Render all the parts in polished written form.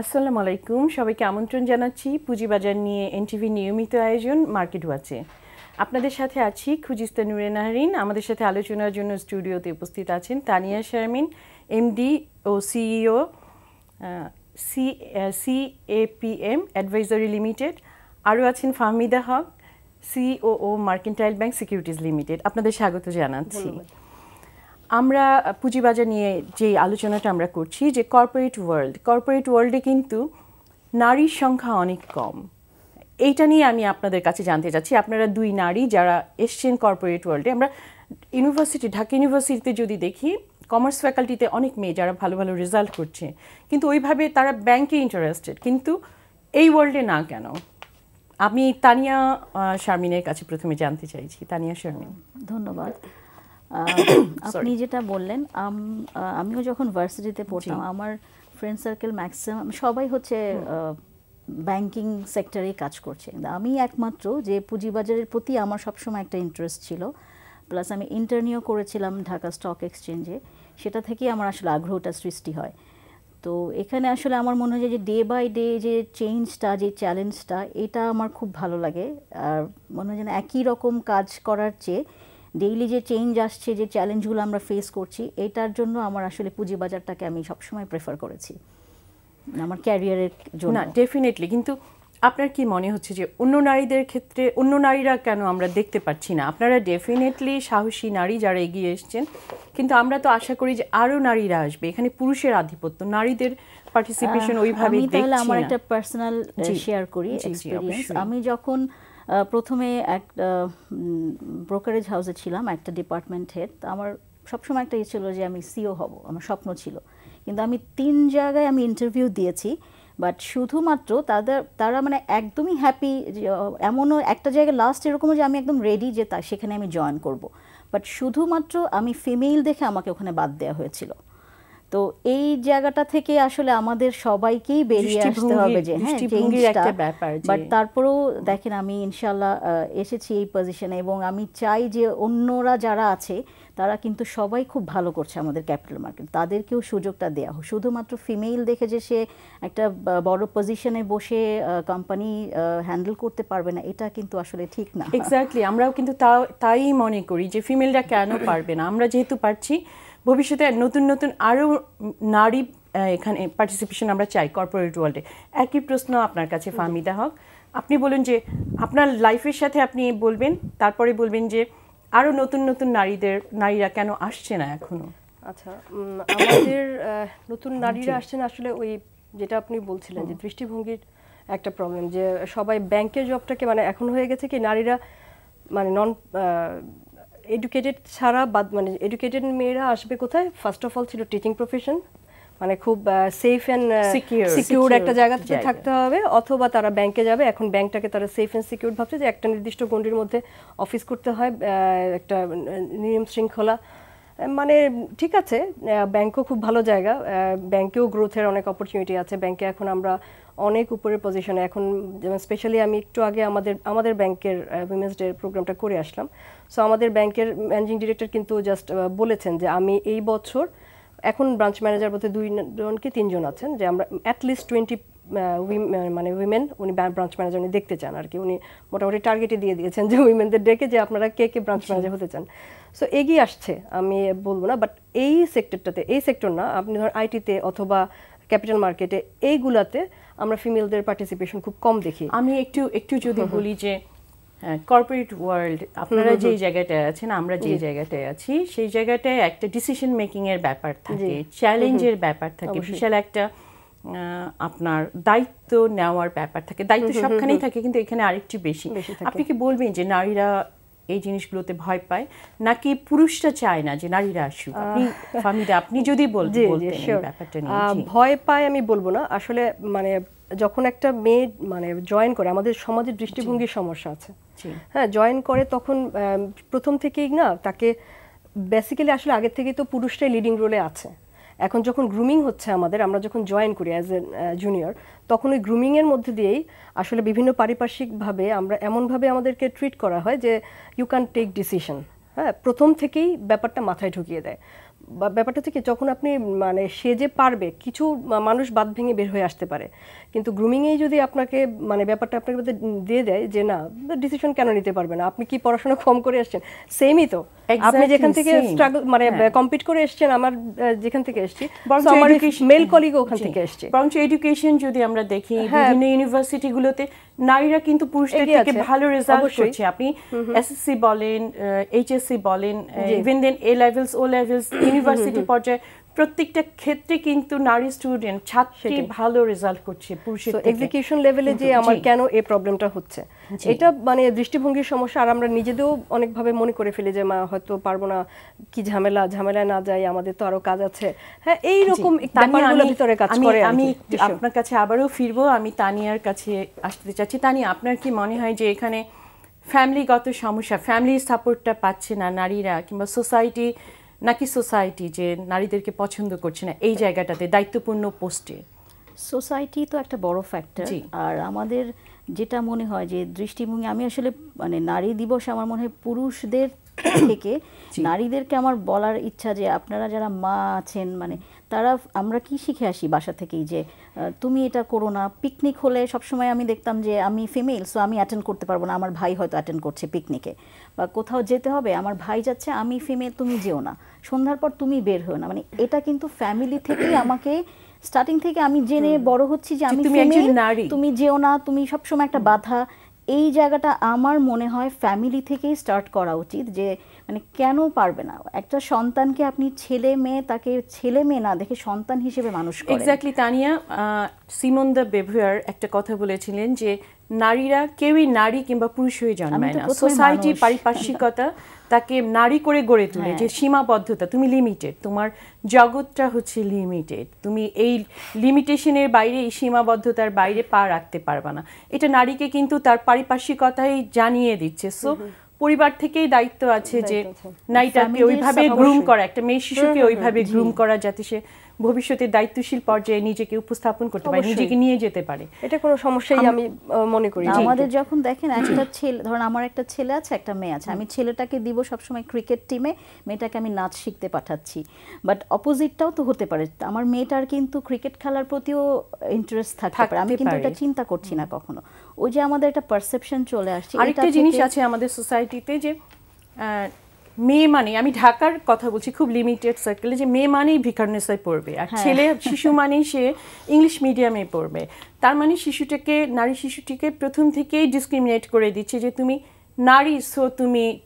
আসসালামু আলাইকুম, সবাইকে আমন্ত্রণ জানাচ্ছি পুঁজিবাজার নিয়ে এনটিভি নিয়মিত আয়োজন মার্কেট ওয়াচে। আপনাদের সাথে আছি খুজিস্তা নূরে নাহরিন। আমাদের সাথে আলোচনার জন্য স্টুডিওতে উপস্থিত আছেন তানিয়া শারমিন, এমডি ও সিইও সিএপিএম অ্যাডভাইজারি লিমিটেড। আরও আছেন Fahmida Haque, COO mercantile bank securities limited. আপনাদের স্বাগত জানাচ্ছি। আমরা পুঁজিবাজার নিয়ে যে আলোচনাটা আমরা করছি যে কর্পোরেট ওয়ার্ল্ডে কিন্তু নারীর সংখ্যা অনেক কম। এইটা নিয়ে আমি আপনাদের কাছে জানতে চাচ্ছি, আপনারা দুই নারী যারা এসছেন কর্পোরেট ওয়ার্ল্ডে। আমরা ঢাকা ইউনিভার্সিটিতে যদি দেখি, কমার্স ফ্যাকাল্টিতে অনেক মেয়ে যারা ভালো ভালো রেজাল্ট করছে, কিন্তু ওইভাবে তারা ব্যাংকে ইন্টারেস্টেড, কিন্তু এই ওয়ার্ল্ডে না কেন? আমি তানিয়া শারমিনের কাছে প্রথমে জানতে চাইছি। তানিয়া শারমিন। ধন্যবাদ। আপনি যেটা বললেন, আমিও যখন ভার্সিটিতে পড়তাম আমার ফ্রেন্ড সার্কেল ম্যাক্সিমাম সবাই হচ্ছে ব্যাংকিং সেক্টরেই কাজ করছে। আমি একমাত্র যে পুঁজিবাজারের প্রতি আমার সবসময় একটা ইন্টারেস্ট ছিল, প্লাস আমি ইন্টার্নিও করেছিলাম ঢাকা স্টক এক্সচেঞ্জে, সেটা থেকেই আমার আসলে আগ্রহটা সৃষ্টি হয়। তো এখানে আসলে আমার মনে হয় যে ডে বাই ডে যে চেঞ্জটা, যে চ্যালেঞ্জটা, এটা আমার খুব ভালো লাগে। আর মনে হয় যেন একই রকম কাজ করার চেয়ে ডেইলি যে চেঞ্জ আসছে, যে চ্যালেঞ্জগুলো আমরা ফেস করছি, এটার জন্য আমার আসলে পুঁজিবাজারটাকে আমি সবসময় প্রেফার করেছি আমার ক্যারিয়ারের জন্য। না, ডেফিনেটলি। কিন্তু আপনার কি মনে হচ্ছে যে অন্য নারীদের ক্ষেত্রে অন্য নারীরা কেন আমরা দেখতে পাচ্ছি না? আপনারা ডেফিনেটলি সাহসী নারী যারা এগিয়ে এসছেন, কিন্তু আমরা তো আশা করি যে আরও নারীরা আসবে। এখানে পুরুষের আধিপত্য, নারীদের পার্টিসিপেশন ওইভাবে দেখছি না। আমি তাহলে আমার একটা পার্সোনাল শেয়ার করি এক্সপেরিয়েন্স। আমি যখন প্রথমে একটা ব্রোকারেজ হাউসে ছিলাম, একটা ডিপার্টমেন্ট হেড, আমার সবসময় একটা ছিল যে আমি সিও হব, আমার স্বপ্ন ছিল। কিন্তু আমি 3 জায়গায় আমি ইন্টারভিউ দিয়েছি, বাট শুধুমাত্র তারা মানে একদমই হ্যাপি। এমনও একটা জায়গায় লাস্ট এরকম যে আমি একদম রেডি যে সেখানে আমি জয়েন করব, বাট শুধুমাত্র আমি ফিমেল দেখে আমাকে ওখানে বাদ দেওয়া হয়েছিল। তো এই জায়গাটা থেকে আসলে আমাদের সবাইকেই বেরিয়ে আসতে হবে যে হ্যাঁ, বাট তারপরেও দেখেন আমি ইনশাল্লাহ এসেছি এই পজিশনে, এবং আমি চাই যে অন্যরা যারা আছে তারা কিন্তু সবাই খুব ভালো করছে আমাদের ক্যাপিটাল মার্কেট, তাদেরকেও সুযোগটা দেওয়া হোক। শুধুমাত্র ফিমেল দেখে যে সে একটা বড় পজিশনে বসে কোম্পানি হ্যান্ডেল করতে পারবে না, এটা কিন্তু আসলে ঠিক না। এক্স্যাক্টলি, আমরাও কিন্তু তাই মনে করি যে ফিমেলরা কেন পারবে না। আমরা যেহেতু পারছি, ভবিষ্যতে নতুন নতুন আরও নারী এখানে পার্টিসিপেশন আমরা চাই কর্পোরেট ওয়ার্ল্ডে। একই প্রশ্ন আপনার কাছে ফাহমিদা হক। আপনি বলুন যে আপনার লাইফের সাথে আপনি বলবেন, তারপরে বলবেন যে আরও নতুন নতুন নারীরা কেন আসছে না এখনো। আচ্ছা, আমাদের নতুন নারীরা আসছে না আসলে ওই যেটা আপনি বলছিলেন যে দৃষ্টিভঙ্গির একটা প্রবলেম, যে সবাই ব্যাংকের জবটাকে মানে এখন হয়ে গেছে কি নারীরা মানে নন এডুকেটেড ছাড়া মানে এডুকেটেড মেয়েরা আসবে কোথায়? ফার্স্ট অফ অল ছিল টিচিং প্রফেশন, মানে খুব সেফ অ্যান্ড সিকিউর একটা জায়গাতে থাকতে হবে, অথবা তারা ব্যাংকে যাবে। এখন ব্যাংকটাকে তারা সেফ অ্যান্ড সিকিউর ভাবছে যে একটা নির্দিষ্ট গণ্ডির মধ্যে অফিস করতে হয়, একটা নিয়ম শৃঙ্খলা। মানে ঠিক আছে, ব্যাংকও খুব ভালো জায়গা, ব্যাংকেও গ্রোথের অনেক অপরচুনিটি আছে। ব্যাংকে এখন আমরা অনেক উপরের পজিশনে, এখন যেমন স্পেশালি আমি একটু আগে আমাদের ব্যাংকের উইমেন্স ডে প্রোগ্রামটা করে আসলাম। সো আমাদের ব্যাংকের ম্যানেজিং ডিরেক্টর কিন্তু জাস্ট বলেছেন যে আমি এই বছর, এখন ব্রাঞ্চ ম্যানেজার বলতে 2 জন কি 3 জন আছেন, যে আমরা অ্যাটলিস্ট 20 মানে উইমেন উনি ব্রাঞ্চ ম্যানেজার উনি দেখতে চান আর কি। উনি মোটামুটি টার্গেটই দিয়ে দিয়েছেন যে উইমেনদের ডেকে যে আপনারা কে কে ব্রাঞ্চ ম্যানেজার হতে চান। সো এগিয়ে আসছে, আমি বলবো না, বাট এই সেক্টর না, আপনি ধরেন আইটিতে অথবা ক্যাপিটাল মার্কেটে, এইগুলাতে আমরা ফিমেলদের পার্টিসিপেশন খুব কম দেখি। আমি একটু যদি বলি যে কর্পোরেট ওয়ার্ল্ড, আপনারা যেই জায়গাটায় আছেন, আমরা যেই জায়গাটায় আছি, সেই জায়গাটায় একটা ডিসিশন মেকিং এর ব্যাপার থাকে, চ্যালেঞ্জের ব্যাপার থাকে, বিশাল একটা আপনার দায়িত্ব নেওয়ার ব্যাপার থাকে। দায়িত্ব সবখানেই থাকে, কিন্তু এখানে আরেকটু বেশি। আপনি কি বলবেন যে নারীরা এই জিনিসগুলোতে ভয় পায়, নাকি পুরুষরা চায় না যে নারীরা আসুক? ফাহমিদা, আপনি যদি বলতেন ব্যাপারটা নিয়ে। ভয় পায় আমি বলবো না, আসলে মানে যখন একটা মেয়ে মানে জয়েন করে, আমাদের সমাজের দৃষ্টিভঙ্গির সমস্যা আছে। হ্যাঁ, জয়েন করে তখন প্রথম থেকেই না তাকে বেসিক্যালি আসলে আগের থেকেই তো পুরুষরাই লিডিং রোলে আছে। এখন যখন গ্রুমিং হচ্ছে আমরা যখন জয়েন করি অ্যাজ এ জুনিয়র, তখন ওই গ্রুমিংয়ের মধ্যে দিয়েই আসলে বিভিন্ন পারিপার্শ্বিকভাবে আমরা এমনভাবে আমাদেরকে ট্রিট করা হয় যে ইউ ক্যান টেক ডিসিশন। হ্যাঁ, প্রথম থেকেই ব্যাপারটা মাথায় ঢুকিয়ে দেয়। ব্যাপারটা থেকে যখন আপনি মানে সে যে পারবে, কিছু মানুষ বাদ ভেঙে বের হয়ে আসতে পারে, কিন্তু গ্রুমিংয়েই যদি আপনাকে মানে ব্যাপারটা আপনাকে দিয়ে দেয় যে না ডিসিশন কেন নিতে পারবে না, আপনি কি পড়াশোনা কম করে আসছেন, সেমই তো আপনি যেখান থেকে স্ট্রাগল মানে কম্পিট করে এসেছেন, আমার যেখান থেকে এসেছি আমার মেল কলিগ ওখান থেকে এসেছে। বরঞ্চ এডুকেশন যদি আমরা দেখি বিভিন্ন ইউনিভার্সিটিগুলোতে নারীরা কিন্তু পুরুষদের থেকে ভালো রেজাল্ট করছে। আপনি এসএসসি বলেন, এইচএসসি বলেন, even then A levels, O levels, university পর্যায়ে প্রত্যেকটা ক্ষেত্রে কিন্তু নারী স্টুডেন্ট ছাত্রী ভালো রেজাল্ট করছে পুরুষের থেকে। এক্সিকিউশন লেভেলে যে আমার কেন এই প্রবলেমটা হচ্ছে, এটা মানে দৃষ্টিভঙ্গির সমস্যা। আর আমরা নিজেদেরও অনেকভাবে মনে করে ফেলি যে হয়তো পারবো না, কি ঝামেলায় না যাই, আমাদের তো আরো কাজ আছে। হ্যাঁ, এই রকম ব্যাপারগুলো ভিতরে কাজ করে। আমি আপনার কাছে আবারও ফিরবো, আমি তানিয়ার কাছে আসতে চাচ্ছি। তানিয়া, আপনার কি মনে হয় যে এখানে ফ্যামিলিগত সমস্যা, ফ্যামিলির সাপোর্টটা পাচ্ছে না নারীরা, কিংবা সোসাইটি নাকি সোসাইটি যে নারীদেরকে পছন্দ করছে না এই জায়গাটাতে দায়িত্বপূর্ণ পোস্টে? সোসাইটি তো একটা বড় ফ্যাক্টর। আর আমাদের যেটা মনে হয় যে দৃষ্টিভঙ্গি, আমি আসলে মানে নারী দিবস আমার মনে হয় পুরুষদের থেকে নারীদেরকে আমার বলার ইচ্ছা যে আপনারা যারা মা আছেন, মানে তারা আমরা কি শিখে আসি বাসা থেকেই যে তুমি এটা করো না। পিকনিক হলে সবসময় আমি দেখতাম যে আমি ফিমেল, সো আমি অ্যাটেন্ড করতে পারবো না, আমার ভাই হয়তো অ্যাটেন্ড করছে পিকনিকে, বা কোথাও যেতে হবে আমার ভাই যাচ্ছে, আমি ফিমেল, তুমি যেও না, সন্ধ্যার পর তুমি বের হও না। মানে এটা কিন্তু ফ্যামিলি থেকেই আমাকে স্টার্টিং থেকে আমি জেনে বড় হচ্ছি যে আমি ফিমেল, তুমি যেও না, তুমি সবসময় একটা বাধা। এই জায়গাটা আমার মনে হয় ফ্যামিলি থেকেই স্টার্ট করা উচিত, যে মানে কেন পারবে না একটা সন্তানকে আপনি ছেলে মেয়ে, তাকে ছেলে মেয়ে না দেখে সন্তান হিসেবে মানুষ করেন। এক্স্যাক্টলি তানিয়া, সিমন দ্য বেভিয়ার একটা কথা বলেছিলেন যে নারীরা কেউই নারী কিংবা পুরুষ হয়ে জন্মায় না, সোসাইটি পারিপার্শ্বিকতা তাকে নারী করে গড়ে তোলে। যে সীমাবদ্ধতা, তুমি লিমিটেড, তোমার জগৎটা হচ্ছে লিমিটেড, তুমি এই লিমিটেশনের বাইরে, এই সীমাবদ্ধতার বাইরে পা রাখতে পারবে না। এটা নারীকে কিন্তু তার পারিপার্শ্বিকতাই জানিয়ে দিচ্ছে। সো পরিবার থেকেই দায়িত্ব আছে যে নারীটাকে ওইভাবে গ্রুম করা, একটা মেয়ে শিশুকে ওইভাবে গ্রুম করা যাতে সে ভবিষ্যতে দায়িত্বশীল পর্যায়ে নিজেকে উপস্থাপন করতে পারে, নিজেকে নিয়ে যেতে পারে। এটা কোনো সমস্যাই আমি মনে করি। আমাদের যখন দেখেন একটা ছেলে, ধরুন আমার একটা ছেলে আছে, একটা মেয়ে আছে, আমি ছেলেটাকে দিব সবসময় ক্রিকেট টিমে, মেয়েটাকে আমি নাচ শিখতে পাঠাচ্ছি। বাট অপোজিটটাও তো হতে পারে, আমার মেয়েটার কিন্তু ক্রিকেট খেলার প্রতিও ইন্টারেস্ট থাকতে পারে, আমি কিন্তু এটা চিন্তা করছি না কখনো। ওই যে আমাদের একটা পারসেপশন চলে আসছে। আরেকটা জিনিস আছে আমাদের সোসাইটিতে যে মেয়ে মানে, আমি ঢাকার কথা বলছি, খুব লিমিটেড সার্কেলে, যে মেয়ে মানেই ভিকারুননিসায় পড়বে, আর ছেলে শিশু মানেই সে ইংলিশ মিডিয়ামে পড়বে। তার মানে নারী শিশুটিকে প্রথম থেকেই ডিসক্রিমিনেট করে দিচ্ছে যে তুমি নারী, সো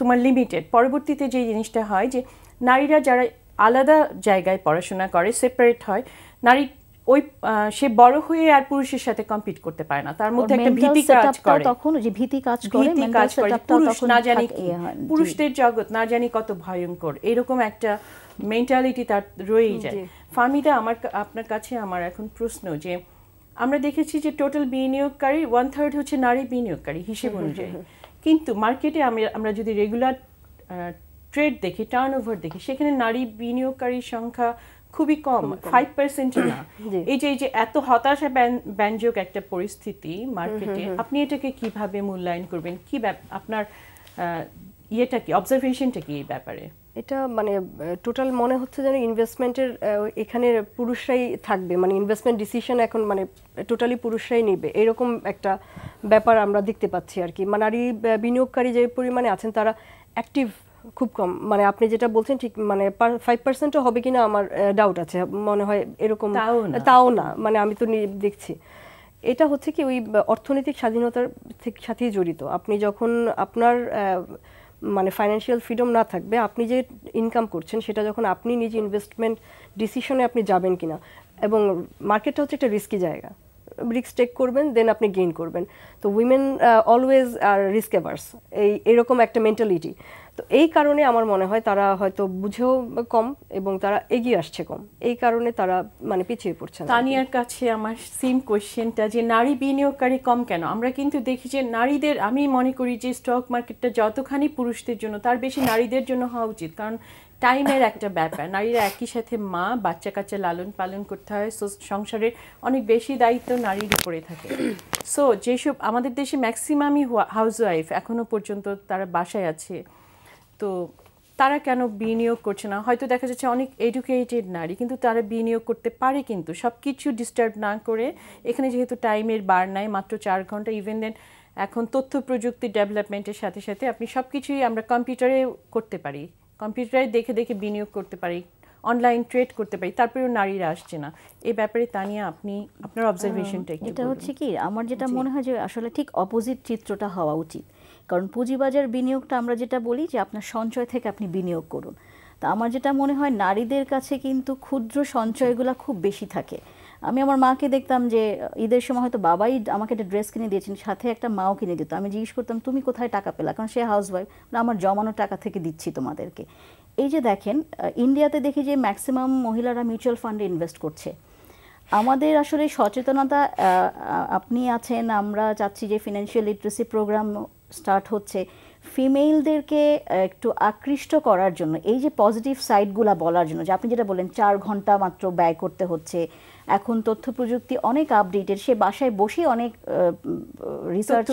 তোমার লিমিটেড। পরবর্তীতে যে জিনিসটা হয় যে নারীরা যারা আলাদা জায়গায় পড়াশোনা করে, সেপারেট হয়, নারী ওই সে বড় হয়ে আর পুরুষের সাথে কম্পিট করতে পারে না, তার মধ্যে একটা ভীতি কাজ করে, তখন যে ভীতি কাজ করে, পুরুষ না জানি, পুরুষদের জগৎ না জানি কত ভয়ঙ্কর, এরকম একটা মেন্টালিটি তার রয়েই যায়। ফাহমিদা, আপনার কাছে আমার এখন প্রশ্ন যে আমরা দেখেছি যে টোটাল বিনিয়োগকারী 1/3 হচ্ছে নারী বিনিয়োগকারী হিসেব অনুযায়ী, কিন্তু মার্কেটে আমরা যদি রেগুলার ট্রেড দেখি, টার্নওভার দেখি, সেখানে নারী বিনিয়োগকারীর সংখ্যা খুবই কম, 5% না। এই যে এত হতাশা ব্যঞ্জক একটা পরিস্থিতি মার্কেটে, আপনি এটাকে কিভাবে মূল্যায়ন করবেন? কি আপনার ইয়েটা কি, অবজারভেশনটা কি এই ব্যাপারে? এটা মানে টোটাল মনে হচ্ছে যেন ইনভেস্টমেন্টের এখানে পুরুষরাই থাকবে, মানে ইনভেস্টমেন্ট ডিসিশন এখন মানে টোটালি পুরুষরাই নেবে, এরকম একটা ব্যাপার আমরা দেখতে পাচ্ছি আর কি। মানে নারী বিনিয়োগকারী যে পরিমাণে আছেন তারা অ্যাক্টিভ খুব কম। মানে আপনি যেটা বলছেন ঠিক, মানে 5%ও হবে কিনা আমার ডাউট আছে, মনে হয় এরকম তাও না, মানে আমি তো দেখছি। এটা হচ্ছে কি ওই অর্থনৈতিক স্বাধীনতার সাথেই জড়িত। আপনি যখন আপনার মানে ফাইন্যান্সিয়াল ফ্রিডম না থাকবে, আপনি যে ইনকাম করছেন সেটা যখন আপনি নিজে ইনভেস্টমেন্ট ডিসিশনে আপনি যাবেন কিনা, এবং মার্কেটটা হচ্ছে একটা রিস্কি জায়গা, রিস্ক টেক করবেন দেন আপনি গেইন করবেন। তো উইমেন অলওয়েজ আর রিস্ক এভার্স, এরকম একটা মেন্টালিটি। তো এই কারণে আমার মনে হয় তারা হয়তো বুঝেও কম এবং তারা এগিয়ে আসছে কম, এই কারণে তারা মানে পিছিয়ে পড়ছে। তানিয়ার কাছে আমার সেম কোয়েশ্চেনটা যে নারী বিনিয়োগকারী কম কেন? আমরা কিন্তু দেখি যে নারীদের, আমি মনে করি যে স্টক মার্কেটটা যতখানি পুরুষদের জন্য তার বেশি নারীদের জন্য হওয়া উচিত, কারণ টাইমের একটা ব্যাপার, নারীরা একই সাথে মা, বাচ্চা কাচ্চা লালন পালন করতে হয়, সংসারের অনেক বেশি দায়িত্ব নারীর উপরে থাকে। সো যেসব আমাদের দেশে ম্যাক্সিমামই হাউসওয়াইফ, এখনো পর্যন্ত তারা বাসায় আছে, তো তারা কেন বিনিয়োগ করছে না? হয়তো দেখা যাচ্ছে অনেক এডুকেটেড নারী, কিন্তু তারা বিনিয়োগ করতে পারে, কিন্তু সব কিছু ডিস্টার্ব না করে। এখানে যেহেতু টাইমের বার নাই, মাত্র 4 ঘন্টা, ইভেন দেন এখন তথ্য প্রযুক্তির ডেভেলপমেন্টের সাথে সাথে আপনি সব কিছুই আমরা কম্পিউটারে করতে পারি, কম্পিউটারে দেখে দেখে বিনিয়োগ করতে পারি, অনলাইন ট্রেড করতে পারি, তারপরেও নারীরা আসছে না। এই ব্যাপারে তানিয়া আপনি আপনার অবজারভেশনটা একটু এটা হচ্ছে কি, আমার যেটা মনে হয় যে আসলে ঠিক অপোজিট চিত্রটা হওয়া উচিত। কারণ পুঁজিবাজার বিনিয়োগটা আমরা যেটা বলি যে আপনার সঞ্চয় থেকে আপনি বিনিয়োগ করুন, তা আমার যেটা মনে হয় নারীদের কাছে কিন্তু ক্ষুদ্র সঞ্চয়গুলো খুব বেশি থাকে। আমি আমার মাকে দেখতাম যে ঈদের সময় হয়তো বাবাই আমাকে একটা ড্রেস কিনে দিয়েছেন, সাথে একটা মাও কিনে দিত। আমি জিজ্ঞেস করতাম তুমি কোথায় টাকা পেলা, কারণ সে হাউসওয়াইফ, আমার জমানো টাকা থেকে দিচ্ছি তোমাদেরকে। এই যে দেখেন ইন্ডিয়াতে দেখি যে ম্যাক্সিমাম মহিলারা মিউচুয়াল ফান্ডে ইনভেস্ট করছে। আমাদের আসলে সচেতনতা, আপনি আছেন, আমরা চাচ্ছি যে ফিনান্সিয়াল লিটারেসি প্রোগ্রাম স্টার্ট হচ্ছে ফিমেলদেরকে একটু আকৃষ্ট করার জন্য, এই যে পজিটিভ সাইডগুলা বলার জন্য, যে আপনি যেটা বলেন 4 ঘন্টা মাত্র ব্যয় করতে হচ্ছে। এখন তথ্য প্রযুক্তি অনেক আপডেটেড, সে বাসায় বসে অনেক রিসার্চ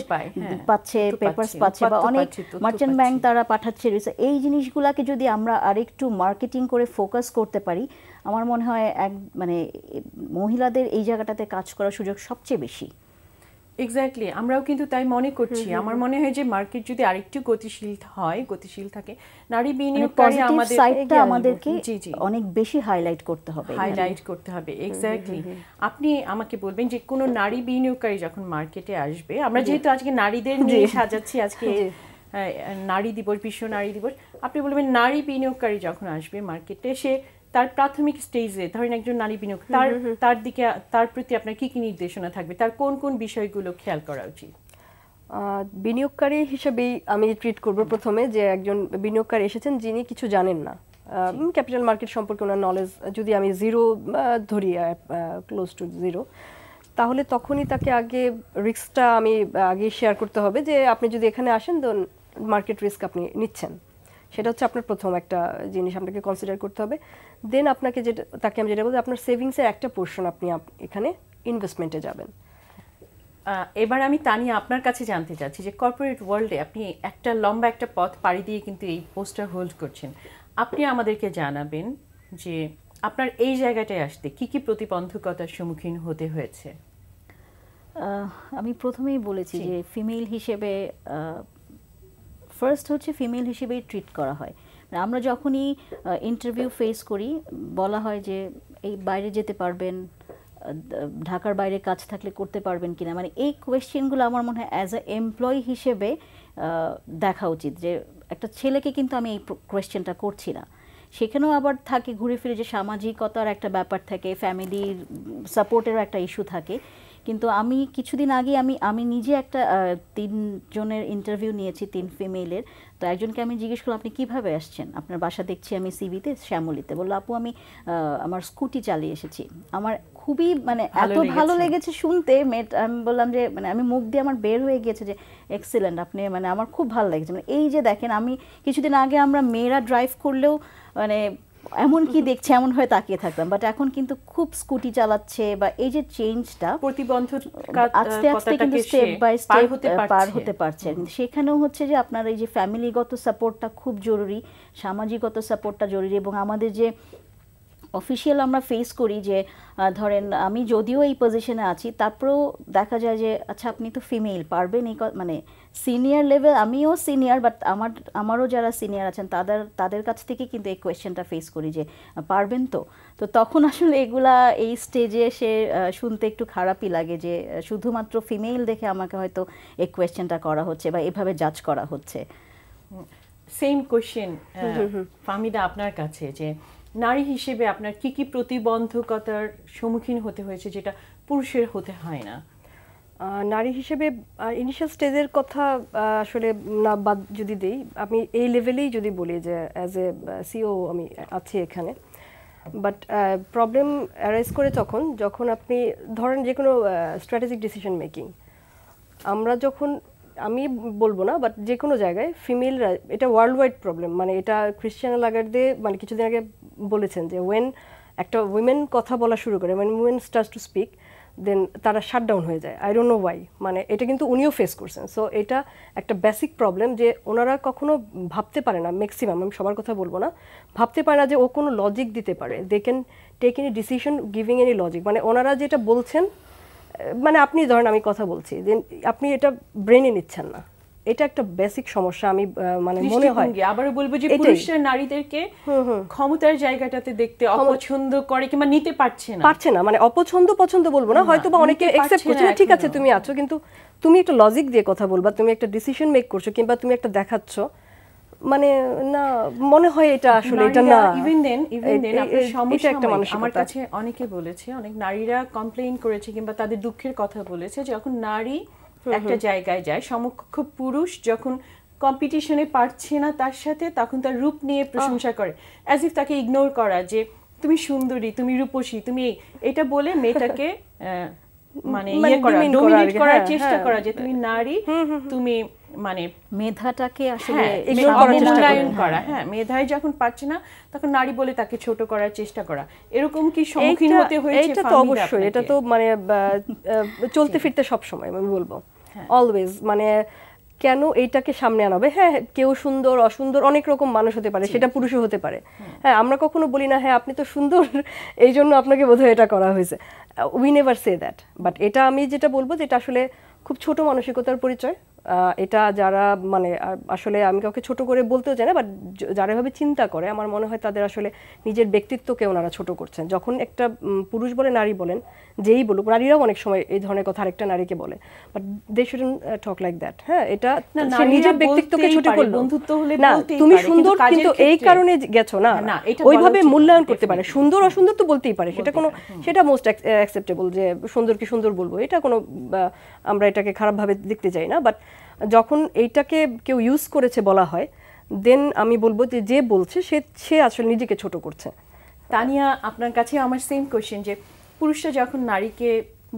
পাচ্ছে, পেপারস পাচ্ছে, বা অনেক মার্চেন্ট ব্যাংক তারা পাঠাচ্ছে রিসার্চ। এই জিনিসগুলাকে যদি আমরা আরেকটু মার্কেটিং করে ফোকাস করতে পারি, আমার মনে হয় মানে মহিলাদের এই জায়গাটাতে কাজ করার সুযোগ সবচেয়ে বেশি। এক্স্যাক্টলি, আমরাও কিন্তু তাই মনে করছি। আমার মনে হয় যে মার্কেট যদি আরেকটু গতিশীল থাকে, নারী বিনিয়োগকারী আমাদেরকে অনেক বেশি হাইলাইট করতে হবে। এক্স্যাক্টলি। আপনি আমাকে বলবেন যে কোনো নারী বিনিয়োগকারী যখন মার্কেটে আসবে, আমরা যেহেতু আজকে নারীদের নিয়ে সাজাচ্ছি, আজকে নারী দিবস, বিশ্ব নারী দিবস, আপনি বলবেন নারী বিনিয়োগকারী যখন আসবে মার্কেটে, সে তার প্রাথমিক স্টেজে ধরেন একজন নারী বিনিয়োগ, তার প্রতি আপনার কি কি নির্দেশনা থাকবে, তার কোন কোন বিষয়গুলো খেয়াল করা উচিত? বিনিয়োগকারী হিসেবেই আমি ট্রিট করব প্রথমে, যে একজন বিনিয়োগকারী এসেছেন যিনি কিছু জানেন না, ক্যাপিটাল মার্কেট সম্পর্কে ওনার নলেজ যদি আমি জিরো ধরি, ক্লোজ টু জিরো, তাহলে তখনই তাকে আগে রিস্কটা আমি আগে শেয়ার করতে হবে, যে আপনি যদি এখানে আসেন তো মার্কেট রিস্ক আপনি নিচ্ছেন, সেটা হচ্ছে আপনার প্রথম একটা জিনিস আপনাকে কনসিডার করতে হবে। দেন আপনাকে তাকে আমি যেটা বলবো, আপনার সেভিংসের একটা পোর্শন আপনি এখানে ইনভেস্টমেন্টে যাবেন। এবার আমি তানিয়া আপনার কাছে জানতে চাচ্ছি যে কর্পোরেট ওয়ার্ল্ডে আপনি একটা লম্বা একটা পথ পাড়ি দিয়ে কিন্তু এই পোস্টটা হোল্ড করছেন। আপনি আমাদেরকে জানাবেন যে আপনার এই জায়গাটায় আসতে কি কি প্রতিবন্ধকতার সম্মুখীন হতে হয়েছে। আমি প্রথমেই বলেছি যে ফিমেল হিসেবে ফার্স্ট হচ্ছে ফিমেল হিসেবেই ট্রিট করা হয়। আমরা যখনই ইন্টারভিউ ফেস করি, বলা হয় যে এই বাইরে যেতে পারবেন, ঢাকার বাইরে কাজ থাকলে করতে পারবেন কিনা, মানে এই কোয়েশ্চেনগুলো আমার মনে হয় অ্যাজ এ এমপ্লয়ি হিসেবে দেখা উচিত, যে একটা ছেলেকে কিন্তু আমি এই কোয়েশ্চেনটা করছি না। সেখানেও আবার থাকে ঘুরে ফিরে যে সামাজিকতার একটা ব্যাপার থাকে, ফ্যামিলির সাপোর্টেরও একটা ইস্যু থাকে। কিন্তু আমি কিছুদিন আগে আমি নিজে একটা 3 জনের ইন্টারভিউ নিয়েছি, 3 ফিমেলের। তো একজনকে আমি জিজ্ঞেস করলাম আপনি কিভাবে আসছেন, আপনার বাসা দেখছি আমি সিভিতে শ্যামলীতে। বললো আপু আমি আমার স্কুটি চালিয়ে এসেছি। আমার খুবই মানে এত ভালো লেগেছে শুনতে, আমি বললাম যে মানে আমি মুখ দিয়ে আমার বের হয়ে গিয়েছে যে এক্সিলেন্ট, আপনি মানে আমার খুব ভালো লেগেছে। মানে এই যে দেখেন, আমি কিছুদিন আগে আমরা মেয়েরা ড্রাইভ করলেও মানে এমন কি দেখছে এমন হয়ে তাকিয়ে থাকতাম, বাট এখন কিন্তু খুব স্কুটি চালাচ্ছে, বা এই যে চেঞ্জটা আস্তে আস্তে কিন্তু স্টেপ বাই স্টেপ পার হতে পারছে। সেখানেও হচ্ছে যে আপনার এই যে ফ্যামিলিগত সাপোর্টটা খুব জরুরি, সামাজিকগত সাপোর্টটা জরুরি। এবং আমাদের যে অফিসিয়াল আমরা ফেস করি, যে ধরেন আমি যদিও এই পজিশনে আছি, তারপরেও দেখা যায় যে আচ্ছা আপনি তো ফিমেল, পারবেন এই, মানে সিনিয়র লেভেল, আমিও সিনিয়র, বাট আমারও যারা সিনিয়র আছেন তাদের কাছ থেকে কিন্তু এই কোয়েশ্চেনটা ফেস করি যে পারবেন তো। তো তখন আসলে এগুলা এই স্টেজে এসে শুনতে একটু খারাপই লাগে, যে শুধুমাত্র ফিমেল দেখে আমাকে হয়তো এই কোয়েশ্চেনটা করা হচ্ছে বা এভাবে জাজ করা হচ্ছে। সেম কোয়েশ্চেন ফাহমিদা আপনার কাছে, যে নারী হিসেবে আপনার কি কি প্রতিবন্ধকতার সম্মুখীন হতে হয়েছে যেটা পুরুষের হতে হয় না? নারী হিসেবে ইনিশিয়াল স্টেজের কথা আসলে না বাদ যদি দেই, আমি এই লেভেলেই যদি বলি যে অ্যাজ এ সিও আমি আছি এখানে, বাট প্রবলেম অ্যারাইজ করে যখন আপনি ধরেন যে কোনো স্ট্র্যাটেজিক ডিসিশন মেকিং, আমরা যখন, আমি বলবো না বাট যে কোনো জায়গায় ফিমেলরা, এটা ওয়ার্ল্ড ওয়াইড প্রবলেম, মানে এটা ক্রিশ্চিয়ান লাগার্দে মানে কিছুদিন আগে বলেছেন যে ওয়েন একটা উইমেন কথা বলা শুরু করে, মানে উইমেন স্টার্টস টু স্পিক, দেন তারা শাটডাউন হয়ে যায়, আই ডোন্ট নো ওয়াই। মানে এটা কিন্তু উনিও ফেস করছেন। সো এটা একটা বেসিক প্রবলেম যে ওনারা কখনো ভাবতে পারে না, ম্যাক্সিমাম, আমি সবার কথা বলবো না, ভাবতে পারে না যে ও কোনো লজিক দিতে পারে, they can take any decision giving any logic. মানে ওনারা যেটা বলছেন, মানে আপনি ধরেন আমি কথা বলছি যে আপনি এটা ব্রেনে নিচ্ছেন না, এটা একটা বেসিক সমস্যা। আমি মানে মনে হয় আবারও বলবো যে পুরুষরা নারীদেরকে ক্ষমতার জায়গাটাতে দেখতে অপছন্দ করে কিংবা নিতে পারছে না। মানে অপছন্দ পছন্দ বলবো না, হয়তো বা অনেকে অ্যাকসেপ্ট করছে না, ঠিক আছে তুমি আছো, কিন্তু তুমি একটা লজিক দিয়ে কথা বলবা, তুমি একটা ডিসিশন মেক করছো কিংবা তুমি একটা দেখাচ্ছ, মানে না মনে হয় এটা আসলে এটা না। ইভেন দেন আপনার সমস্যা আমার কাছে অনেকে বলেছে, অনেক নারীরা কমপ্লেইন করেছে কিংবা তাদের দুঃখের কথা বলেছে, যখন নারী একটা জায়গায় যায়, সমকক্ষ পুরুষ যখন কম্পিটিশনে পারছে না তার সাথে, তখন তার রূপ নিয়ে প্রশংসা করে, অ্যাজ ইফ তাকে ইগনোর করা, যে তুমি সুন্দরী, তুমি রূপসী, তুমি এটা বলে মেয়েটাকে মানে ডোমিনেট করার চেষ্টা করা, যে তুমি নারী, তুমি মানে মেধাটাকে আসলে অবমূল্যায়ন করা। হ্যাঁ, মেধায় যখন পারছে না তখন নারী বলে তাকে ছোট করার চেষ্টা করা, এরকম কি সম্মুখীন হতে হয়েছে? এটা তো অবশ্যই, এটা তো মানে চলতে ফিরতে সব সময় আমি বলবো অলওয়েজ। মানে কেন এইটাকে সামনে আনাবে? হ্যাঁ, কেউ সুন্দর অসুন্দর অনেক রকম মানুষ হতে পারে, সেটা পুরুষও হতে পারে। হ্যাঁ, আমরা কখনো বলি না হ্যাঁ আপনি তো সুন্দর এই জন্য আপনাকে বোধহয় এটা করা হয়েছে, we never say that. But এটা আমি যেটা বলবো যে এটা আসলে খুব ছোট মানসিকতার পরিচয়। এটা যারা মানে আসলে আমি কাউকে ছোট করে বলতেও চাই না, বাট যারা এভাবে চিন্তা করে আমার মনে হয় তাদের আসলে নিজের ব্যক্তিত্বকে ওনারা ছোট করছেন। যখন একটা পুরুষ বলে নারী বলেন, যেই বলুক, নারীরাও অনেক সময় এই ধরনের কথা আরেকটা নারীকে বলে, but they shouldn't talk like that. হ্যাঁ, এটা সে নিজের ব্যক্তিত্বকে ছোট করলো না, তুমি সুন্দর কিন্তু এই কারণে গেছো না, ওইভাবে মূল্যায়ন করতে পারে। সুন্দর অসুন্দর তো বলতেই পারে, সেটা কোনো, সেটা মোস্ট অ্যাকসেপ্টেবল যে সুন্দর কি সুন্দর বলবো, এটা কোনো আমরা এটাকে খারাপভাবে দেখতে চাই না। বাট যখন এইটাকে কেউ ইউজ করেছে বলা হয়, দেন আমি বলবো যে যে বলছে সে আসলে নিজেকে ছোট করছে। তানিয়া, আপনার কাছে আমার সেম কোশ্চেন, যে পুরুষরা যখন নারীকে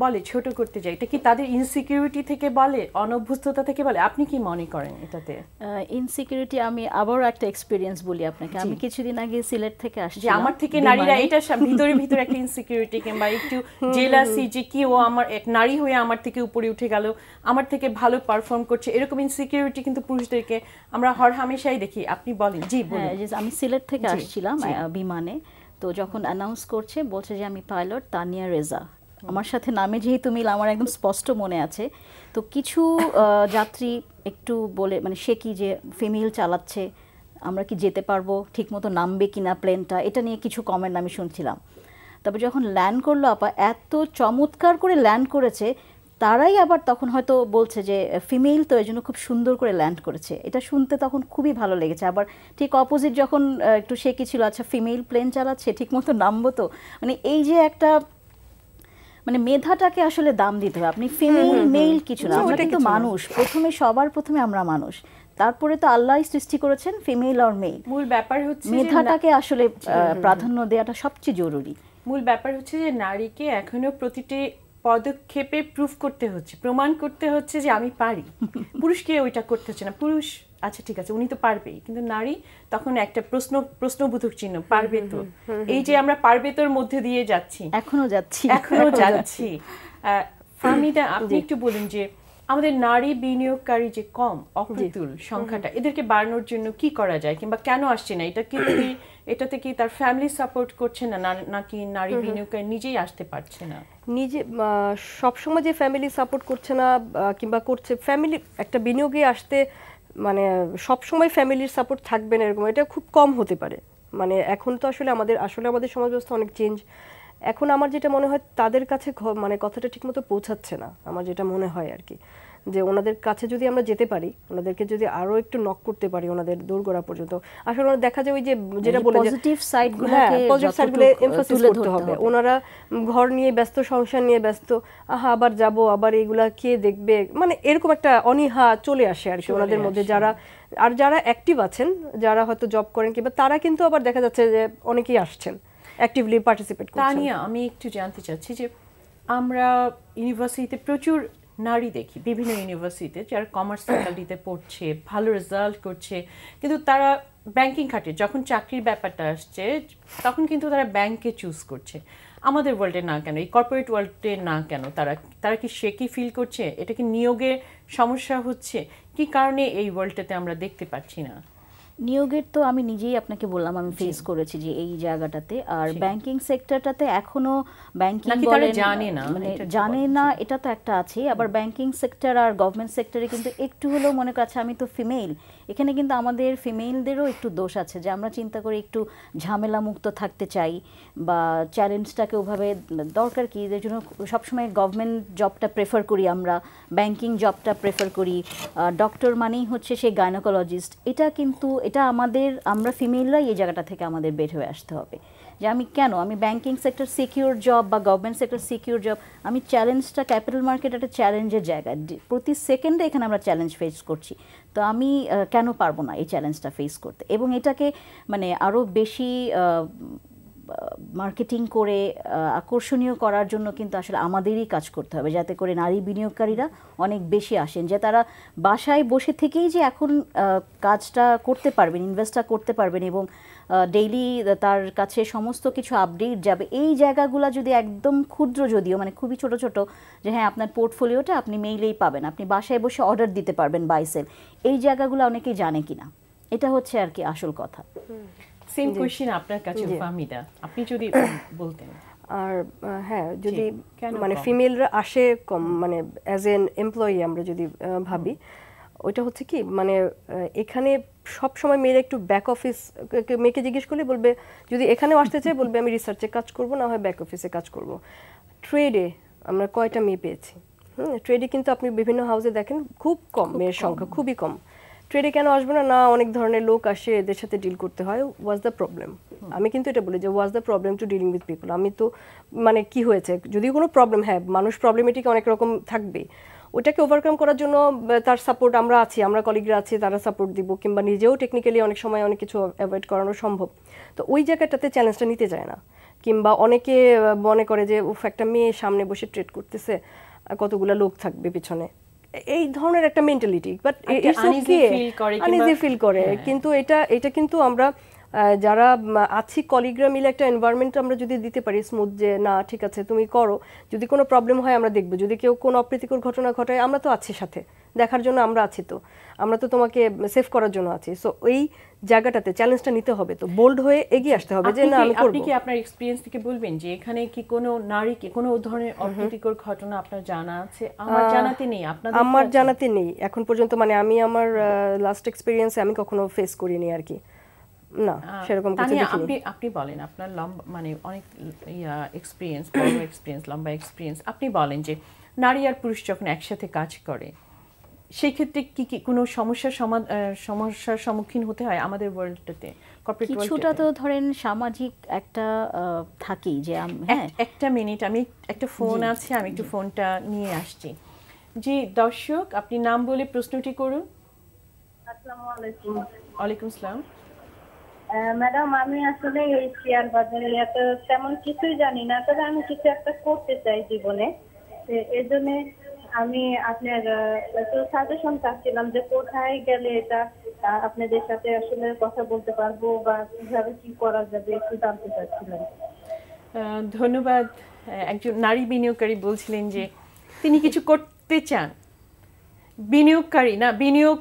বলে ছোট করতে যায়, এটা কি তাদের ইনসিকিউরিটি থেকে বলে, অনভ্যস্ততা থেকে বলে? আপনি কি মনে করেন এটাতে? ইনসিকিউরিটি, আমি আবারও একটা এক্সপেরিয়েন্স বলি আপনাকে। আমি কিছুদিন আগে সিলেট থেকে আসছি, আমার থেকে নারীরা এটা ভিতরে একটা ইনসিকিউরিটি কিংবা একটু জেলাসি, যে কি ও আমার এক নারী হয়ে আমার থেকে উপরে উঠে গেল, আমার থেকে ভালো পারফর্ম করছে, এরকম ইনসিকিউরিটি কিন্তু পুরুষদেরকে আমরা হর হামেশাই দেখি। আপনি বলেন। জি বলুন। আমি সিলেট থেকে আসছিলাম বিমানে, তো যখন অ্যানাউন্স করছে, বলছে যে আমি পাইলট তানিয়া রেজা, আমার সাথে নামে যেহেতু মিল আমার একদম স্পষ্ট মনে আছে। তো কিছু যাত্রী একটু বলে, মানে সে কি যে ফিমেল চালাচ্ছে, আমরা কি যেতে পারবো, ঠিকমতো নামবে কিনা প্লেনটা, এটা নিয়ে কিছু কমেন্ট আমি শুনছিলাম। তারপর যখন ল্যান্ড করলো আপা, এত চমৎকার করে ল্যান্ড করেছে, তারাই আবার তখন হয়তো বলছে যে ফিমেল তো এই জন্য খুব সুন্দর করে ল্যান্ড করেছে। এটা শুনতে তখন খুবই ভালো লেগেছে। আবার ঠিক অপোজিট যখন একটু সে কি ছিল, আচ্ছা ফিমেল প্লেন চালাচ্ছে, ঠিকমতো নামবো তো, মানে এই যে একটা মানে মেধাটাকে আসলে দাম দিতে হবে। আপনি ফিমেল মেল কিছু না, আমরা কিন্তু মানুষ, সবার প্রথমে আমরা মানুষ, তারপরে তো আল্লাহই সৃষ্টি করেছেন ফিমেল আর মেল। মূল ব্যাপার হচ্ছে মেধাটাকে আসলে প্রাধান্য দেওয়াটা সবচেয়ে জরুরি। মূল ব্যাপার হচ্ছে যে নারীকে এখনো প্রতিটি পদক্ষেপে প্রুফ করতে হচ্ছে, প্রমাণ করতে হচ্ছে যে আমি পারি। পুরুষকে ওইটা করতে হচ্ছে না। পুরুষ আচ্ছা ঠিক আছে উনি তো পারবেই, কিন্তু নারী তখন একটা প্রশ্নবোধক চিহ্ন, পারবে তো। এই যে আমরা পারবে তোর মধ্যে দিয়ে যাচ্ছি, এখনো যাচ্ছি। ফাহমিদা, আপনি একটু বলুন যে আমাদের নারী বিনিয়োগকারী যে কম, অপ্রতুল সংখ্যাটা, এদেরকে বাড়ানোর জন্য কি করা যায় কিংবা কেন আসছে না? এটাতে কি তার ফ্যামিলি সাপোর্ট করছে না, নাকি নারী বিনিয়োগকারী নিজেই আসতে পারছে না? নিজে সবসময় যে ফ্যামিলি সাপোর্ট করছে না কিংবা করছে, ফ্যামিলি একটা বিনিয়োগে আসতে মানে সবসময় ফ্যামিলির সাপোর্ট থাকবে না এরকম, এটা খুব কম হতে পারে। মানে এখন তো আসলে আমাদের সমাজ ব্যবস্থা অনেক চেঞ্জ। এখন আমার যেটা মনে হয় তাদের কাছে মানে কথাটা ঠিকমতো পৌঁছাচ্ছে না, আমার যেটা মনে হয় আর কি, যে ওনাদের কাছে যদি আমরা যেতে পারি, ওনাদেরকে যদি আরো একটু নক করতে পারি ওনাদের দোরগোড়া পর্যন্ত, আসলে ওনারা দেখা যায় ওই যে যেটা বলে পজিটিভ সাইডগুলোকে এমফাসিস করতে হবে। ওনারা ঘর নিয়ে ব্যস্ত, সংসার নিয়ে ব্যস্ত, আবার যাব, আবার এইগুলা কে দেখবে, মানে এরকম একটা অনীহা চলে আসে আর কি ওনাদের মধ্যে। যারা অ্যাক্টিভ আছেন, যারা হয়তো জব করেন কিংবা, তারা কিন্তু আবার দেখা যাচ্ছে যে অনেকেই আসছেন অ্যাক্টিভলি পার্টিসিপেট করছেন। তানিয়া, আমি একটু জানতে চাচ্ছি যে আমরা ইউনিভার্সিটিতে প্রচুর নারী দেখি, বিভিন্ন ইউনিভার্সিটিতে যারা কমার্স ফ্যাকাল্টিতে পড়ছে, ভালো রেজাল্ট করছে, কিন্তু তারা ব্যাংকিং খাতে যখন চাকরির ব্যাপারটা আসছে তখন কিন্তু তারা ব্যাংকে চুজ করছে, আমাদের ওয়ার্ল্ডে না কেন, এই কর্পোরেট ওয়ার্ল্ডে না কেন? তারা কি সে কি ফিল করছে? এটা কি নিয়োগের সমস্যা হচ্ছে? কি কারণে এই ওয়ার্ল্ডটাতে আমরা দেখতে পাচ্ছি না? নিয়োগের তো আমি নিজেই আপনাকে বললাম আমি ফেস করেছি যে এই জায়গাটাতে, আর ব্যাংকিং সেক্টরটাতে এখনো ব্যাংকিং বলেন মানে জানে না, এটা তো একটা আছে। আবার ব্যাংকিং সেক্টর আর গভর্নমেন্ট সেক্টরে কিন্তু একটু হলেও মনে করছে আমি তো ফিমেল, এখানে কিন্তু আমাদের ফিমেলদেরও একটু দোষ আছে যে আমরা চিন্তা করি একটু ঝামেলা মুক্ত থাকতে চাই বা চ্যালেঞ্জটাকে ওভাবে দরকার কি এর জন্য সবসময় গভর্নমেন্ট জবটা প্রেফার করি, আমরা ব্যাংকিং জবটা প্রেফার করি। ডক্টর মানেই হচ্ছে সেই গাইনোকোলজিস্ট, এটা কিন্তু এটা আমরা ফিমেলরাই এই জায়গাটা থেকে আমাদের বের হয়ে আসতে হবে যে আমি ব্যাংকিং সেক্টর সিকিউর জব বা গভর্নমেন্ট সেক্টর সিকিউর জব, আমি চ্যালেঞ্জটা ক্যাপিটাল মার্কেট একটা চ্যালেঞ্জের জায়গা, প্রতি সেকেন্ডে এখানে আমরা চ্যালেঞ্জ ফেস করছি, তো আমি কেন পারবো না এই চ্যালেঞ্জটা ফেস করতে? এবং এটাকে মানে আরও বেশি মার্কেটিং করে আকর্ষণীয় করার জন্য কিন্তু আসলে আমাদেরই কাজ করতে হবে, যাতে করে নারী বিনিয়োগকারীরা অনেক বেশি আসেন, যে তারা বাসায় বসে থেকেই যে এখন কাজটা করতে পারবেন, ইনভেস্টটা করতে পারবেন এবং ডেইলি তার কাছে সমস্ত কিছু আপডেট যাবে। এই জায়গাগুলো যদি একদম ক্ষুদ্র, যদিও মানে খুবই ছোট ছোট, যে হ্যাঁ আপনার পোর্টফোলিওটা আপনি মেইলেই পাবেন, আপনি বাসায় বসে অর্ডার দিতে পারবেন বাই সেল, এই জায়গাগুলো অনেকেই জানে কিনা, এটা হচ্ছে আর কি আসল কথা। সেম কোশ্চেন আপনার কাছে ফাহমিদা, আপনি যদি বলতেন। আর হ্যাঁ, যদি মানে ফিমেলরা আসে কম, মানে অ্যাজ এন এমপ্লয়ি আমরা যদি ভাবি, ওইটা হচ্ছে কি মানে এখানে সব সময় মেয়েরা একটু ব্যাক অফিস, মেয়েকে জিজ্ঞেস করলে বলবে যদি এখানেও আসতে চাই বলবে আমি রিসার্চে কাজ করব, না হয় ব্যাক অফিসে কাজ করব। ট্রেডে আমরা কয়টা মেয়ে পেয়েছি? ট্রেডে কিন্তু আপনি বিভিন্ন হাউসে দেখেন খুব কম মেয়ের সংখ্যা, খুবই কম। ট্রেডে কেন আসবে না? না, অনেক ধরনের লোক আসে, এদের সাথে ডিল করতে হয়। Was the problem? আমি কিন্তু এটা বলি যে was the problem to dealing with people. আমি তো মানে কি হয়েছে, যদি কোনো প্রবলেম, হ্যাঁ মানুষ প্রবলেমেটিক অনেক রকম থাকবে, ওটাকে ওভারকাম করার জন্য তার সাপোর্ট আমরা আছি, আমরা কলিগরা আছি, তারা সাপোর্ট দিব, কিংবা নিজেও টেকনিক্যালি অনেক সময় অনেক কিছু অ্যাভয়েড করানো সম্ভব। তো ওই জায়গাটাতে চ্যালেঞ্জটা নিতে যায় না, কিংবা অনেকে মনে করে যে উফ একটা মেয়ে সামনে বসে ট্রেড করতেছে, কতগুলা লোক থাকবে পিছনে, এই ধরনের একটা মেন্টালিটি, বাট আনইজি ফিল করে। কিন্তু এটা কিন্তু আমরা যারা আছি কলিগরা মিলে একটা এনভায়রনমেন্ট আমরা যদি দিতে পারি স্মুথ, যে না ঠিক আছে তুমি করো, যদি কোনো প্রবলেম হয় আমরা দেখবো, যদি কেউ কোনো অপ্রীতিকর ঘটনা ঘটায় আমরা তো আছি সাথে, দেখার জন্য আমরা আছি, তো আমরা তো তোমাকে সেভ করার জন্য আছি। সো এই জায়গাটাতে চ্যালেঞ্জটা নিতে হবে, তো বোল্ড হয়ে এগিয়ে আসতে হবে যে না আমি করব। আপনি কি আপনার এক্সপেরিয়েন্স থেকে বলবেন যে এখানে কি কোনো নারীকে কোনো ধরনের অপ্রীতিকর ঘটনা আপনার জানা আছে? আমার জানাতে নেই, আপনাদের আমার জানাতে নেই এখন পর্যন্ত, মানে আমি আমার লাস্ট এক্সপেরিয়েন্সে আমি কখনো ফেস করিনি আর কি, না সেরকম কিছু দেখিনি। আপনি বলেন আপনার লম্বা মানে অনেক এক্সপেরিয়েন্স, বড় এক্সপেরিয়েন্স, লম্বা এক্সপেরিয়েন্স, আপনি বলেন যে নারী আর পুরুষ যখন একসাথে কাজ করে সেই ক্ষেত্রে কি কি কোনো সমস্যার সম্মুখীন হতে হয় আমাদের ওয়ার্ল্ডটাতে? কিছুটা তো ধরেন সামাজিক একটা থাকেই যে হ্যাঁ। একটা মিনিট, আমি একটা ফোন আছে, আমি একটু ফোনটা নিয়ে আসছি। জি দর্শক, আপনি নাম বলে প্রশ্নটি করুন। আসসালামু আলাইকুম। ওয়ালাইকুম আসসালাম। ম্যাডাম, আমি আসলে এই শেয়ার বাজারে এত তেমন কিছুই জানি না, তবে আমি কিছু একটা করতে চাই জীবনে, এর জন্য আমি আপনার একটু সাজেশন চাচ্ছিলাম যে কোথায় গেলে এটা আপনাদের সাথে আসলে কথা বলতে পারবো বা কিভাবে কি করা যাবে একটু জানতে চাচ্ছিলাম। ধন্যবাদ। একজন নারী বিনিয়োগকারী বলছিলেন যে তিনি কিছু করতে চান, বিনিয়োগকারী না, বিনিয়োগ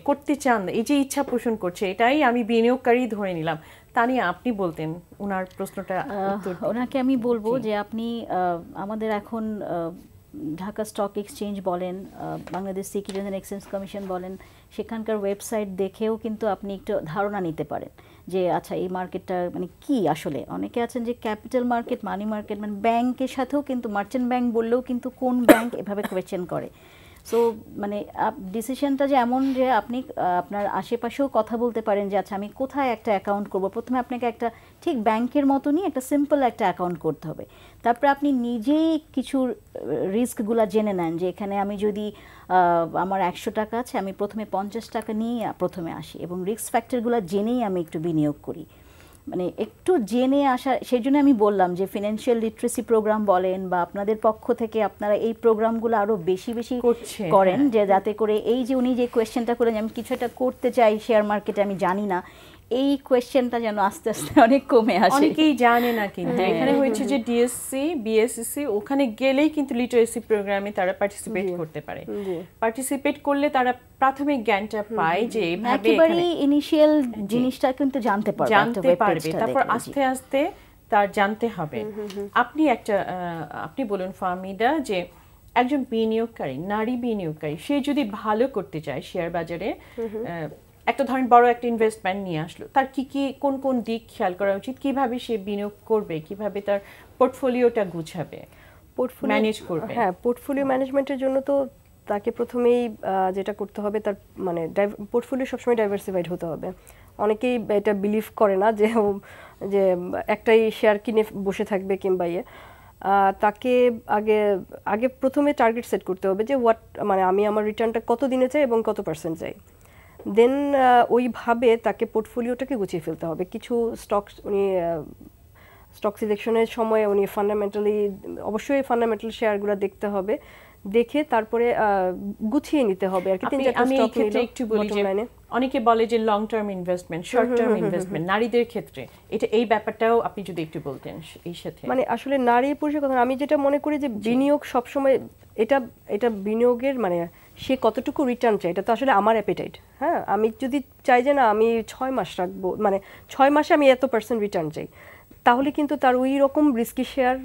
করতে চান, এই যে ইচ্ছা পোষণ করছে, এটাই আমি বিনিয়োগকারী ধরে নিলাম। তানিয়া আপনি বলতেন ওনার প্রশ্নটা। ওনাকে আমি বলবো যে আপনি আমাদের এখন ঢাকা স্টক এক্সচেঞ্জ বলেন, Bangladesh securities and exchange commission বলেন, সেখানকার ওয়েবসাইট দেখেও কিন্তু আপনি একটু ধারণা নিতে পারেন যে আচ্ছা এই মার্কেটটা মানে কি আসলে। অনেকে আছেন যে ক্যাপিটাল মার্কেট, মানি মার্কেট, মানে ব্যাংকের সাথেও কিন্তু মার্চেন্ট ব্যাংক বললেও কিন্তু কোন ব্যাংক এভাবে কোয়েশ্চেন করে। সো মানে ডিসিশনটা যে এমন যে আপনি আপনার আশেপাশেও কথা বলতে পারেন যে আচ্ছা আমি কোথায় একটা অ্যাকাউন্ট করব। প্রথমে আপনাকে একটা ঠিক ব্যাংকের মতনই একটা সিম্পল একটা অ্যাকাউন্ট করতে হবে, তারপরে আপনি নিজেই কিছু রিস্কগুলো জেনে নেন যে এখানে আমি যদি আমার 100 টাকা আছে, আমি প্রথমে 50 টাকা নিয়ে প্রথমে আসি এবং রিস্ক ফ্যাক্টরগুলো জেনেই আমি একটু বিনিয়োগ করি। মানে একটু জেনে আসা, সেই জন্য আমি বললাম যে ফিনান্সিয়াল লিটারেসি প্রোগ্রাম বলেন বা আপনাদের পক্ষ থেকে আপনারা এই প্রোগ্রামগুলো আরো বেশি বেশি করেন, যে যাতে করে এই যে উনি যে কোয়েশ্চেনটা করেন আমি কিছু একটা করতে চাই শেয়ার মার্কেটে আমি জানি না, এই কোয়েশ্চেনটা যেন আস্তে আস্তে অনেক কমে আসে। অনেকেই জানে না, কিন্তু এখানে হয়েছে যে ডিএসসি বিএসসি ওখানে গেলেই কিন্তু লিটারেসি প্রোগ্রামে তারা পার্টিসিপেট করতে পারে। পার্টিসিপেট করলে তারা প্রাথমিক জ্ঞানটা পায় যে এইভাবে একেবারে ইনিশিয়াল জিনিসটা কিন্তু জানতে পারবে, তারপর আস্তে আস্তে তার জানতে হবে। আপনি বলুন ফাহমিদা, যে একজন বিনিয়োগকারী, নারী বিনিয়োগকারী, সে যদি ভালো করতে চায় শেয়ার বাজারে, একটা ধরেন বড় একটা ইনভেস্টমেন্ট নিয়ে আসলো, তার কি কি কোন কোন দিক খেয়াল করা উচিত, কিভাবে সে বিনিয়োগ করবে, কিভাবে তার পোর্টফোলিওটা গুছাবে, ম্যানেজ করবে? হ্যাঁ, পোর্টফোলিও ম্যানেজমেন্টের জন্য তো তাকে প্রথমেই যেটা করতে হবে, তার মানে পোর্টফোলিও সবসময় ডাইভার্সিফাইড হতে হবে। অনেকেই এটা বিলিভ করে না যে একটাই শেয়ার কিনে বসে থাকবে কিংবা তাকে আগে প্রথমে টার্গেট সেট করতে হবে যে মানে আমি আমার রিটার্নটা কত দিনে চাই এবং কত পার্সেন্ট চাই। দেন ওইভাবে তাকে পোর্টফোলিওটাকে গুছিয়ে ফেলতে হবে। কিছু স্টক সিলেকশনের সময় উনি অবশ্যই ফান্ডামেন্টাল শেয়ারগুলো দেখতে হবে, দেখে তারপরে গুছিয়ে নিতে হবে আর কি। আমি এই ক্ষেত্রে একটু বলি যে অনেকে বলে যে long term investment, short term investment, নারীদের ক্ষেত্রে এই ব্যাপারটাও আপনি যদি একটু বলতেন এই সাথে। মানে আসলে নারী পুরুষের কথা, আমি যেটা মনে করি যে বিনিয়োগ সবসময় এটা বিনিয়োগের মানে সে কতটুকু রিটার্ন চাই, এটা তো আসলে আমার অ্যাপেটাইট। হ্যাঁ, আমি যদি চাই যে না আমি 6 মাস রাখবো, মানে 6 মাসে আমি এত % রিটার্ন চাই, তাহলে কিন্তু তার ওই রকম রিস্কি শেয়ার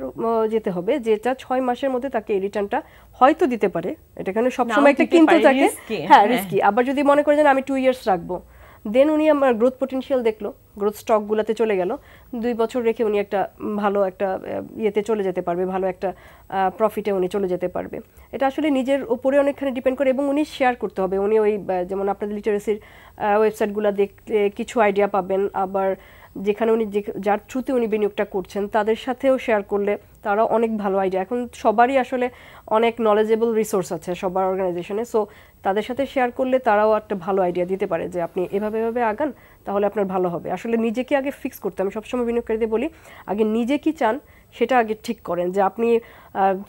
যেতে হবে যেটা 6 মাসের মধ্যে তাকে এই রিটার্নটা হয়তো দিতে পারে। এটা কেন সবসময় একটা কিন্তু থাকে, হ্যাঁ রিস্কি। আবার যদি মনে করে যে আমি 2 ইয়ার্স রাখবো, দেন উনি আমার গ্রোথ পটেনশিয়াল দেখলো, গ্রোথ স্টকগুলোতে চলে গেল, 2 বছর রেখে উনি একটা ভালো একটা ইয়েতে চলে যেতে পারবে, ভালো একটা প্রফিটে উনি চলে যেতে পারবে। এটা আসলে নিজের উপরে অনেকখানি ডিপেন্ড করে এবং উনি শেয়ার করতে হবে। উনি ওই যেমন আপনাদের লিটারেসির ওয়েবসাইটগুলো দেখলে কিছু আইডিয়া পাবেন, আবার যেখানে উনি যার থ্রুতে উনি বিনিয়োগটা করছেন তাদের সাথেও শেয়ার করলে তারা অনেক ভালো আইডিয়া, এখন সবারই আসলে অনেক নলেজেবল রিসোর্স আছে সবার অর্গানাইজেশনে, সো তাদের সাথে শেয়ার করলে তারাও একটা ভালো আইডিয়া দিতে পারে যে আপনি এভাবে আগান তাহলে আপনার ভালো হবে। আসলে নিজেকে আগে ফিক্স করতে, আমি সবসময় বিনিয়োগকারীদের বলি আগে নিজে কি চান সেটা আগে ঠিক করেন। যে আপনি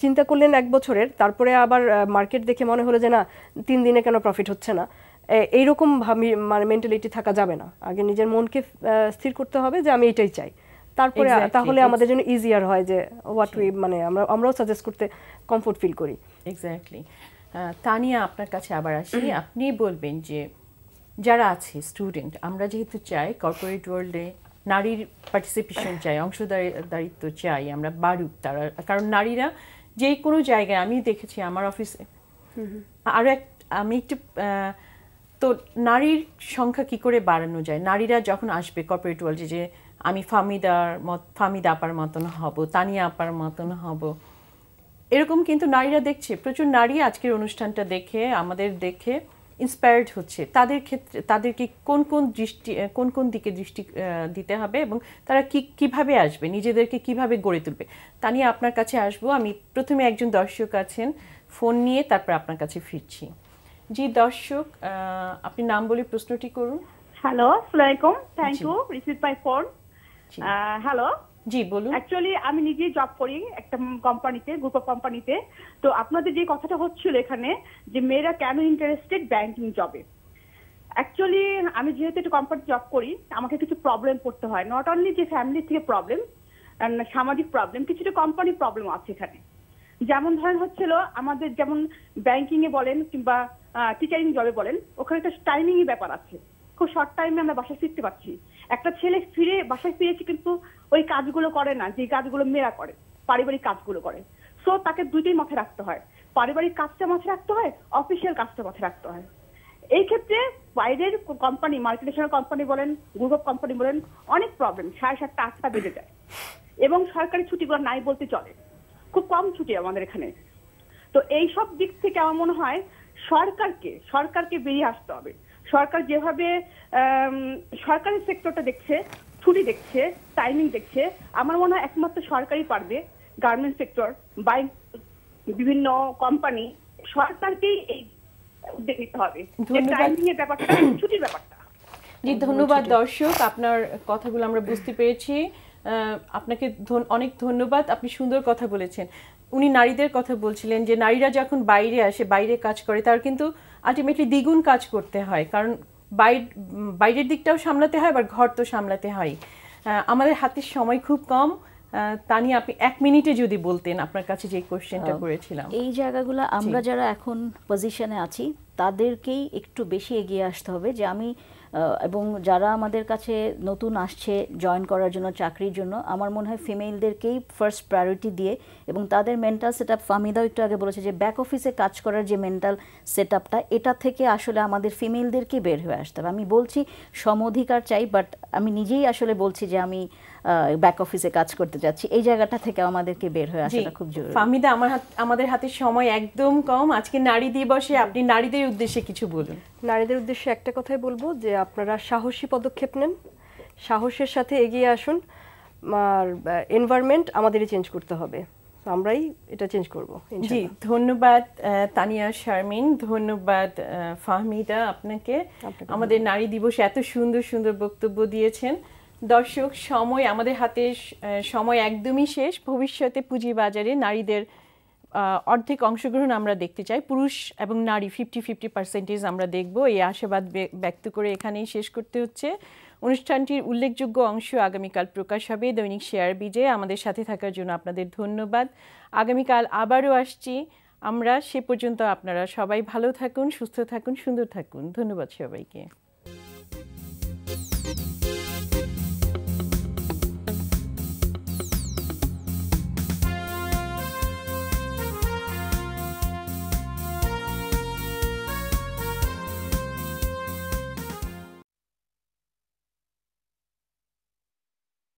চিন্তা করলেন 1 বছরের, তারপরে আবার মার্কেট দেখে মনে হলো যে না 3 দিনে কেন প্রফিট হচ্ছে না, এইরকম মানে মেন্টালিটি থাকা যাবে না। আগে নিজের মনকে স্থির করতে হবে যে আমি এটাই চাই, তারপরে তাহলে আমাদের জন্য ইজিয়ার হয় যে মানে আমরাও সাজেস্ট করতে কমফোর্ট ফিল করি। এক্স্যাক্টলি। তানিয়া, আপনার কাছে আবার আসি, আপনি বলবেন যে যারা আছে স্টুডেন্ট, আমরা যেহেতু চাই কর্পোরেট ওয়ার্ল্ডে নারীর পার্টিসিপেশন চাই, অংশদারিত্ব চাই, আমরা বাড়ুক তারা, কারণ নারীরা যে কোনো জায়গায়, আমি দেখেছি আমার অফিসে আমি একটু তো নারীর সংখ্যা কি করে বাড়ানো যায়, নারীরা যখন আসবে কর্পোরেট ওয়ার্ল্ডে, যে আমি ফাহমিদা আপার মতন হব, তানিয়া আপার মতন হব, এরকম কিন্তু নারীরা দেখছে, প্রচুর নারী আজকের অনুষ্ঠানটা দেখে আমাদের দেখে ইন্সপায়ার্ড হচ্ছে। তাদের ক্ষেত্রে তাদেরকে কোন কোন দিকে দৃষ্টি দিতে হবে এবং তারা কিভাবে আসবে, নিজেদেরকে কিভাবে গড়ে তুলবে? তানিয়া, আপনার কাছে আসবো। আমি প্রথমে একজন দর্শক আছেন ফোন নিয়ে, তারপর আপনার কাছে ফিরছি। জি দর্শক, আপনি নাম বলে প্রশ্নটি করুন। হ্যালো, আসসালামু আলাইকুম, thank you receive my phone. Hello, জি বলুন। অ্যাকচুয়ালি আমি নিজেই জব করি একটা কোম্পানিতে, গ্রুপ অফ কোম্পানিতে। তো আপনাদের যে কথাটা হচ্ছিল এখানে যে মেয়েরা কেন ইন্টারেস্টেড ব্যাংকিং জবে, অ্যাকচুয়ালি আমি যেহেতু একটা কোম্পানি জব করি আমাকে কিছু প্রবলেম পড়তে হয়, নট অনলি যে ফ্যামিলি থেকে প্রবলেম, সামাজিক প্রবলেম, কিছুটা কোম্পানি প্রবলেম আছে এখানে। যেমন ধরেন হচ্ছিল আমাদের যেমন ব্যাংকিং এ বলেন কিংবা টিচারিং জবে বলেন, ওখানে একটা টাইমিং এর ব্যাপার আছে, খুব শর্ট টাইমে আমরা বাসায় ফিরতে পারছি। একটা ছেলে বাসায় ফিরেছে কিন্তু ওই কাজগুলো করে না যে কাজগুলো মেয়েরা করে, পারিবারিক কাজগুলো করে। সো তাকে দুইটাই মাথায় রাখতে হয়, পারিবারিক কাজটা মাথায় রাখতে হয়, অফিসিয়াল কাজটা মাথায় রাখতে হয়। এই ক্ষেত্রে বাইরের কোম্পানি, মাল্টিনেশনাল কোম্পানি বলেন, গ্রুপ অফ কোম্পানি বলেন, অনেক প্রবলেম, 7:30 8টা বেজে যায় এবং সরকারি ছুটিগুলো নাই বলতে চলে, খুব কম ছুটি আমাদের এখানে। তো এই সব দিক থেকে আমার মনে হয় সরকারকে বেরিয়ে আসতে হবে। সরকার যেভাবে সরকারি সেক্টরটা দেখছে, ছুটি দেখছে, টাইমিং দেখছে, আমার মনে হয় একমাত্র সরকারই পারবে, গার্মেন্ট সেক্টর বা বিভিন্ন কোম্পানি, সরকারকেই এই উদ্যোগ নিতে হবে, টাইমিং এর ব্যাপারটা, ছুটির ব্যাপারটা। জি ধন্যবাদ দর্শক, আপনার কথাগুলো আমরা বুঝতে পেরেছি। আপনাকে অনেক ধন্যবাদ, আপনি সুন্দর কথা বলেছেন। উনি নারীদের কথা বলছিলেন যে নারীরা যখন বাইরে আসে, বাইরে কাজ করে, তার কিন্তু আলটিমেটলি দ্বিগুণ কাজ করতে হয়, কারণ বাইরের দিকটাও সামলাতে হয়, আবার ঘর তো সামলাতে হয়। আমাদের হাতের সময় খুব কম। তানিয়া, আপনি 1 মিনিটে যদি বলতেন আপনার কাছে যে কোশ্চেনটা করেছিলাম। এই জায়গাগুলো আমরা যারা এখন পজিশনে আছি তাদেরকেই একটু বেশি এগিয়ে আসতে হবে, যে আমি এবং যারা আমাদের কাছে নতুন আসছে জয়েন করার জন্য, চাকরির জন্য, আমার মনে হয় ফিমেলদেরকেই ফার্স্ট প্রায়োরিটি দিয়ে এবং তাদের মেন্টাল সেট আপ, ফাহমিদাও একটু আগে বলেছে যে ব্যাক অফিসে কাজ করার যে মেন্টাল সেট আপটা, এটা থেকে আসলে আমাদের ফিমেলদেরকে বের হয়ে আসতে হবে। আমি বলছি সম অধিকার চাই, বাট আমি নিজেই আসলে বলছি যে আমি ব্যাক অফিসে কাজ করতে যাচ্ছি, এই জায়গাটা থেকে আমাদেরকে বের হয়ে আসাটা খুব জরুরি। ফাহমিদা, আমাদের হাতে সময় একদম কম। আজকে নারী দিবসে আপনি নারীদের উদ্দেশ্যে কিছু বলুন। নারীদের উদ্দেশ্যে একটা কথাই বলবো যে আপনারা সাহসী পদক্ষেপ নেন, সাহসের সাথে এগিয়ে আসুন। আর এনভায়রনমেন্ট আমাদেরই চেঞ্জ করতে হবে, আমরাই এটা চেঞ্জ করব। জি ধন্যবাদ তানিয়া শারমিন, ধন্যবাদ ফাহমিদা আপনাকে। আমাদের নারী দিবসে এত সুন্দর সুন্দর বক্তব্য দিয়েছেন। দর্শক, আমাদের হাতে সময় একদমই শেষ। ভবিষ্যতে পুঁজিবাজারে নারীদের অর্ধেক অংশগ্রহণ আমরা দেখতে চাই, পুরুষ এবং নারী 50-50% আমরা দেখব। এই আশাবাদ ব্যক্ত করে এখানেই শেষ করতে হচ্ছে। অনুষ্ঠানটির উল্লেখযোগ্য অংশ আগামীকাল প্রকাশ হবে দৈনিক শেয়ার বিজে। আমাদের সাথে থাকার জন্য আপনাদের ধন্যবাদ। আগামীকাল আবারও আসছি আমরা, সে পর্যন্ত আপনারা সবাই ভালো থাকুন, সুস্থ থাকুন, সুন্দর থাকুন। ধন্যবাদ সবাইকে।